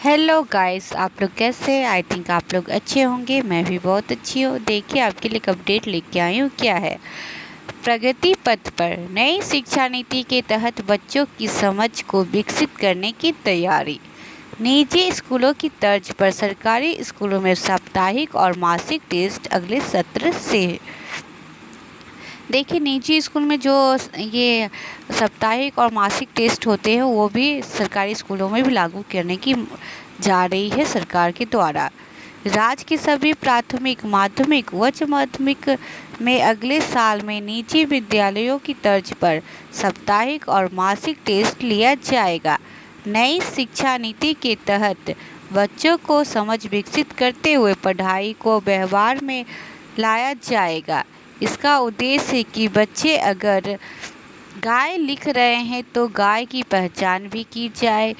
Hello guys, आप लोग कैसे हैं? आई थिंक आप लोग अच्छे होंगे। मैं भी बहुत अच्छी हूँ। देखिए, आपके लिए एक अपडेट लेके आई हूँ। क्या है? प्रगति पथ पर नई शिक्षा नीति के तहत बच्चों की समझ को विकसित करने की तैयारी। निजी स्कूलों की तर्ज पर सरकारी स्कूलों में साप्ताहिक और मासिक टेस्ट अगले सत्र से। देखिए, निजी स्कूल में जो ये साप्ताहिक और मासिक टेस्ट होते हैं वो भी सरकारी स्कूलों में भी लागू करने की जा रही है सरकार के द्वारा। राज्य के सभी प्राथमिक, माध्यमिक, उच्च माध्यमिक में अगले साल में निजी विद्यालयों की तर्ज पर साप्ताहिक और मासिक टेस्ट लिया जाएगा। नई शिक्षा नीति के तहत बच्चों को समझ विकसित करते हुए पढ़ाई को व्यवहार में लाया जाएगा। इसका उद्देश्य है कि बच्चे अगर गाय लिख रहे हैं तो गाय की पहचान भी की जाए,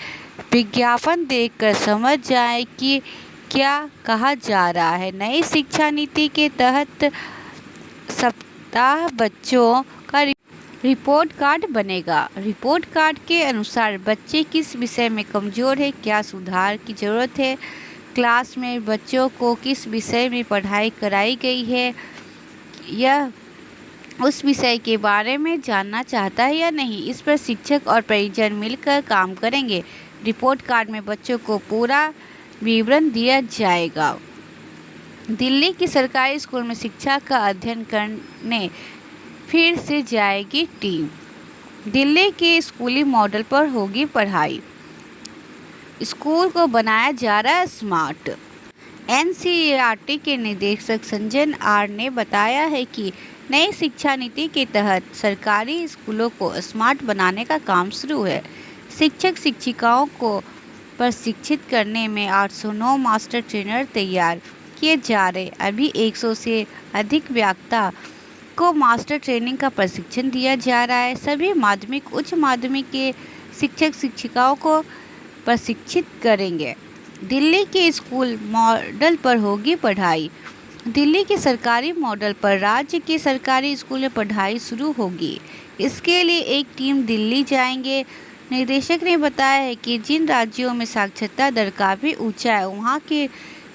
विज्ञापन देखकर समझ जाए कि क्या कहा जा रहा है। नई शिक्षा नीति के तहत सप्ताह बच्चों का रिपोर्ट कार्ड बनेगा। रिपोर्ट कार्ड के अनुसार बच्चे किस विषय में कमज़ोर है, क्या सुधार की ज़रूरत है, क्लास में बच्चों को किस विषय में पढ़ाई कराई गई है, यह उस विषय के बारे में जानना चाहता है या नहीं। इस पर शिक्षक और परिजन मिलकर काम करेंगे। रिपोर्ट कार्ड में बच्चों को पूरा विवरण दिया जाएगा। दिल्ली की सरकारी स्कूल में शिक्षा का अध्ययन करने फिर से जाएगी टीम। दिल्ली के स्कूली मॉडल पर होगी पढ़ाई। स्कूल को बनाया जा रहा है स्मार्ट। एनसीईआरटी के निदेशक संजय आर ने बताया है कि नई शिक्षा नीति के तहत सरकारी स्कूलों को स्मार्ट बनाने का काम शुरू है। शिक्षक शिक्षिकाओं को प्रशिक्षित करने में 809 मास्टर ट्रेनर तैयार किए जा रहे। अभी 100 से अधिक वक्ता को मास्टर ट्रेनिंग का प्रशिक्षण दिया जा रहा है। सभी माध्यमिक, उच्च माध्यमिक के शिक्षक शिक्षिकाओं को प्रशिक्षित करेंगे। दिल्ली के स्कूल मॉडल पर होगी पढ़ाई। दिल्ली के सरकारी मॉडल पर राज्य के सरकारी स्कूल में पढ़ाई शुरू होगी। इसके लिए एक टीम दिल्ली जाएंगे। निदेशक ने बताया है कि जिन राज्यों में साक्षरता दर काफ़ी ऊंचा है वहां के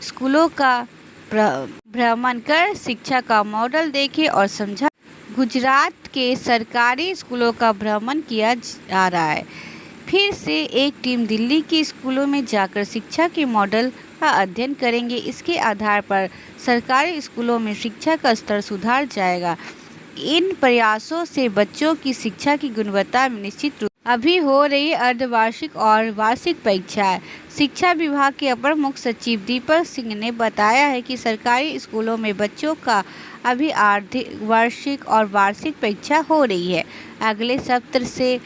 स्कूलों का भ्रमण कर शिक्षा का मॉडल देखे और समझा। गुजरात के सरकारी स्कूलों का भ्रमण किया जा रहा है। फिर से एक टीम दिल्ली के स्कूलों में जाकर शिक्षा के मॉडल का अध्ययन करेंगे। इसके आधार पर सरकारी स्कूलों में शिक्षा का स्तर सुधार जाएगा। इन प्रयासों से बच्चों की शिक्षा की गुणवत्ता में निश्चित रूप अभी हो रही अर्धवार्षिक और वार्षिक परीक्षाएं। शिक्षा विभाग के अपर मुख्य सचिव दीपक सिंह ने बताया है कि सरकारी स्कूलों में बच्चों का अभी अर्धवार्षिक और वार्षिक परीक्षा हो रही है। अगले सत्र से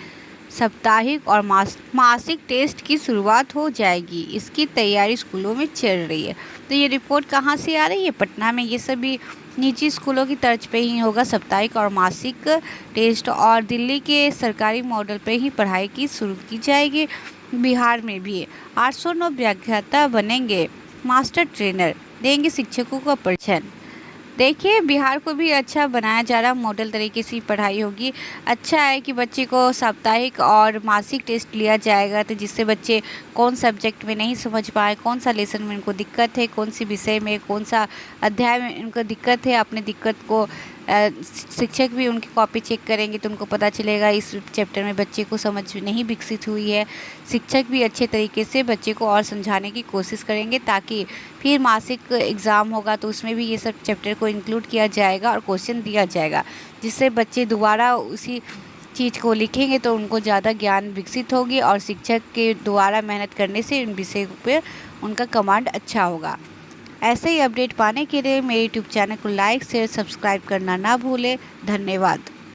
साप्ताहिक और मासिक टेस्ट की शुरुआत हो जाएगी। इसकी तैयारी स्कूलों में चल रही है। तो ये रिपोर्ट कहाँ से आ रही है? पटना में। ये सभी निजी स्कूलों की तर्ज पे ही होगा साप्ताहिक और मासिक टेस्ट, और दिल्ली के सरकारी मॉडल पे ही पढ़ाई की शुरू की जाएगी। बिहार में भी 809 व्याख्याता बनेंगे। मास्टर ट्रेनर देंगे शिक्षकों का प्रशिक्षण। देखिए, बिहार को भी अच्छा बनाया जा रहा, मॉडल तरीके से पढ़ाई होगी। अच्छा है कि बच्चे को साप्ताहिक और मासिक टेस्ट लिया जाएगा, तो जिससे बच्चे कौन सब्जेक्ट में नहीं समझ पाए, कौन सा लेसन में उनको दिक्कत है, कौन सी विषय में, कौन सा अध्याय में उनको दिक्कत है, अपने दिक्कत को शिक्षक भी उनकी कॉपी चेक करेंगे तो उनको पता चलेगा इस चैप्टर में बच्चे को समझ नहीं विकसित हुई है। शिक्षक भी अच्छे तरीके से बच्चे को और समझाने की कोशिश करेंगे, ताकि फिर मासिक एग्ज़ाम होगा तो उसमें भी ये सब चैप्टर को इंक्लूड किया जाएगा और क्वेश्चन दिया जाएगा, जिससे बच्चे दोबारा उसी चीज़ को लिखेंगे तो उनको ज़्यादा ज्ञान विकसित होगी और शिक्षक के द्वारा मेहनत करने से इन विषय पर उनका कमांड अच्छा होगा। ऐसे ही अपडेट पाने के लिए मेरे यूट्यूब चैनल को लाइक, शेयर, सब्सक्राइब करना ना भूलें। धन्यवाद।